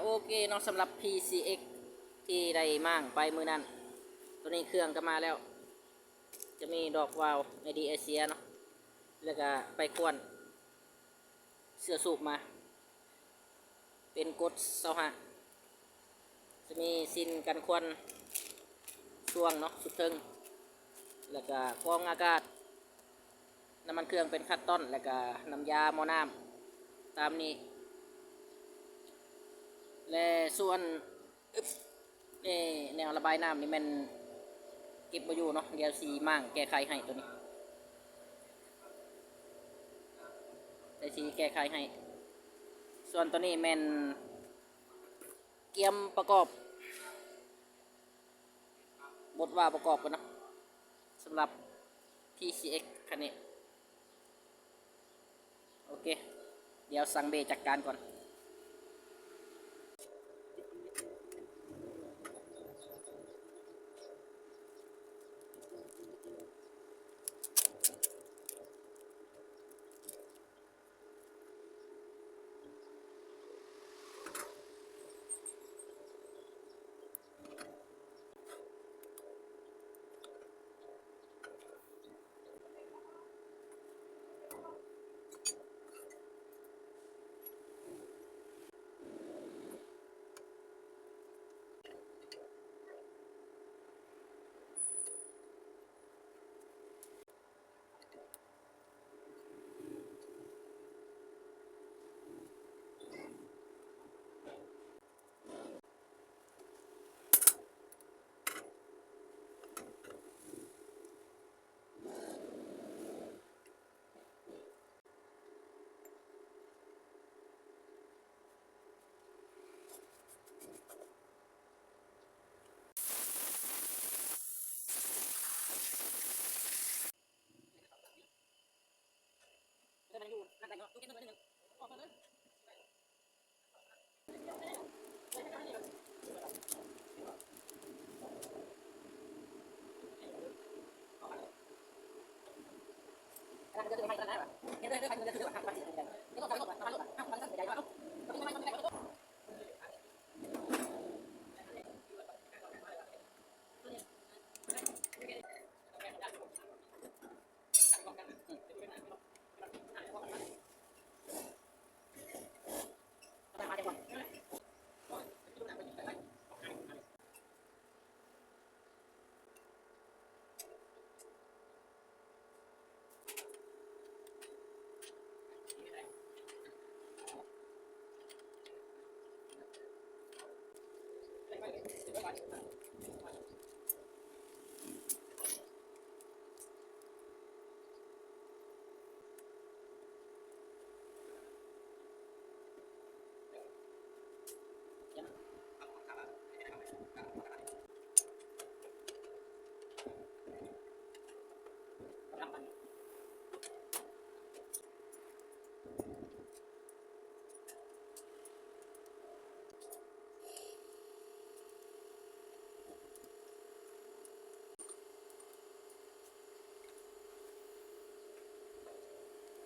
โอเคเนาะสำหรับ PCX ที่ได้มั่งไปมือนั้นตัวนี้เครื่องก็มาแล้ว จะมีดอกวาล์วในดีเอเชียเนาะแล้วก็ไปควนเสื้อสูบมา เป็นกดเสาหะจะมีซินกันควันช่วงเนาะสุดเทิงแล้วก็กรองอากาศน้ำมันเครื่องเป็นคัตตอนแล้วก็น้ำยาหม้อน้ำตามนี้และส่วนนี่แนวระบายน้ำนี่มันเก็บมาอยู่เนาะเดี๋ยวสีมั่งแก้ไขให้ตัวนี้แต่สีแก้ไขให้ส่วนตัวนี้มันเกียมประกอบบทว่าประกอบกันเนาะสำหรับ PCX คันนี้โอเคเดี๋ยวสั่งเบจัดการก่อน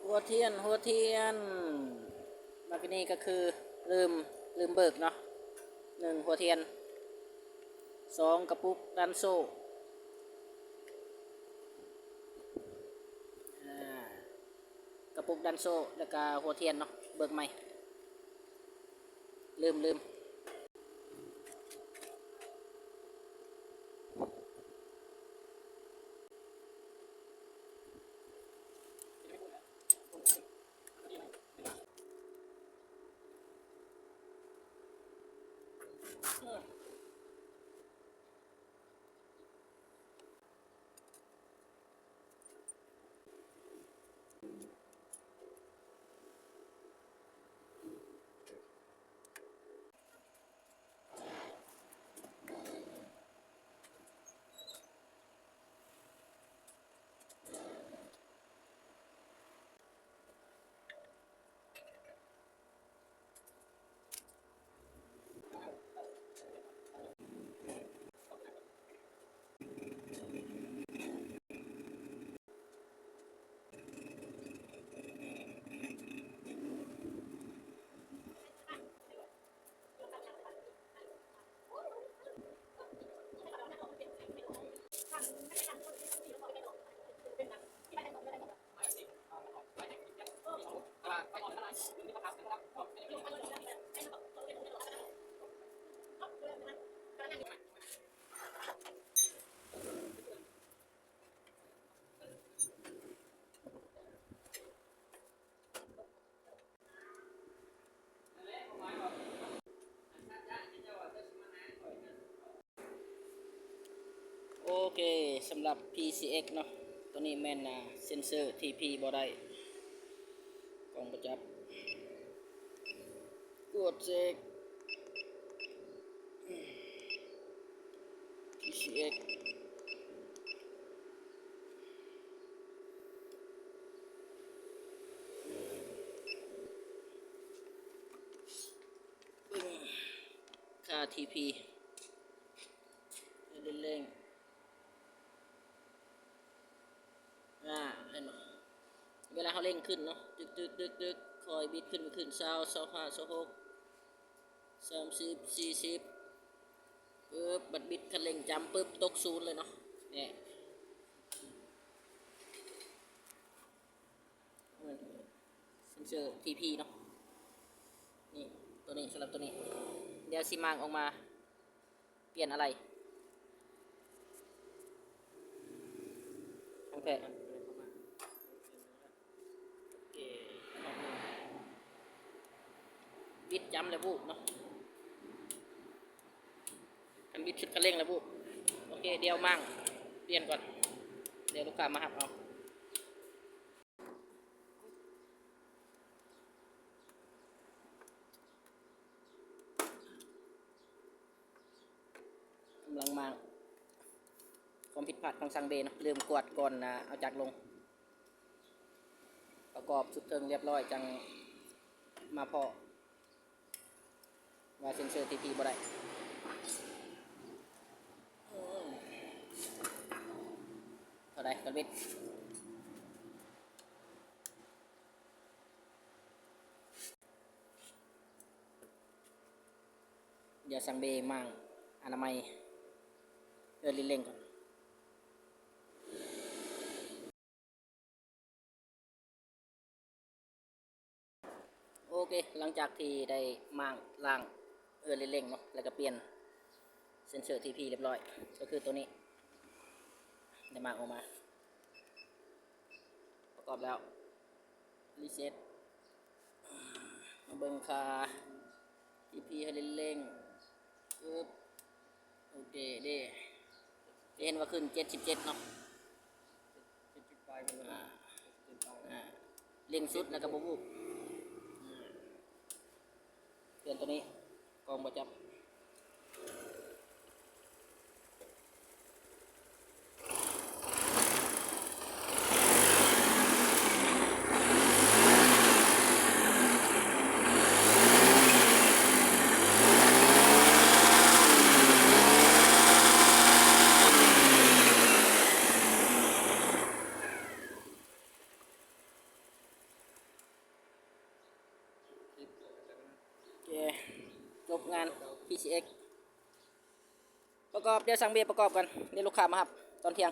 หัวเทียนมาที่นี่ก็คือลืมลืมเบิกเนาะ1 หัวเทียน2 กระปุกดันโซ่กระปุกดันโซ่แล้วก็หัวเทียนเนาะเบิกใหม่ลืม สำหรับ PCX เนาะตัวนี้แม่นเซนเซอร์ TP บ่ได้กล่องประจับกดเช็ค PCX ค่า TP เร่งเห็นไหมเวลาเขาเร่งขึ้นเนาะดึกคอยบิดขึ้น20 25 26 30 40ปึ๊บบัดบิดคันเร่งจำปึ๊บตกศูนย์เลยเนาะเนี่ยเซนเซอร์ TP เนาะนี่ตัวนี้สำหรับตัวนี้เดี๋ยวซีมางออกมาเปลี่ยนอะไรโอเคบิดจำเลยพูเนาะคันบิดชุดคันเร่งเลยพูโอเคเดี๋ยวมั่งเปลี่ยนก่อนเดี๋ยวลูกค้ามาหับเอากำลังมาความผิดพลาดของซังเบเนาะลืมกวาดก่อนนะเอาจักรลงประกอบสุดเทิงเรียบร้อยจังมาพอว่าเซนเซอร์ TP บ่ได้เท่าไรกันบิดเดี๋ยวซังเบมั่งอนามัยลิ้นเร่งก่อนโอเคหลังจากที่ได้มั่งล่างลิ้นเร่งเนาะแล้วก็เปลี่ยนเซนเซอร์ TP เรียบร้อยก็คือตัวนี้ได้มั่งออกมาประกอบแล้วรีเซ็ตมาเบิ่งค่า TP ให้ลิ้นเร่งปึ๊บโอเคเด้เห็นว่าขึ้น77เนาะเร่งสุดแล้วก็บูบเปลี่ยนตัวนี้กองประจับจบงาน PCX ประกอบเดี๋ยวสั่งเบียร์ประกอบกันเดี๋ยวลูกค้ามาครับตอนเที่ยง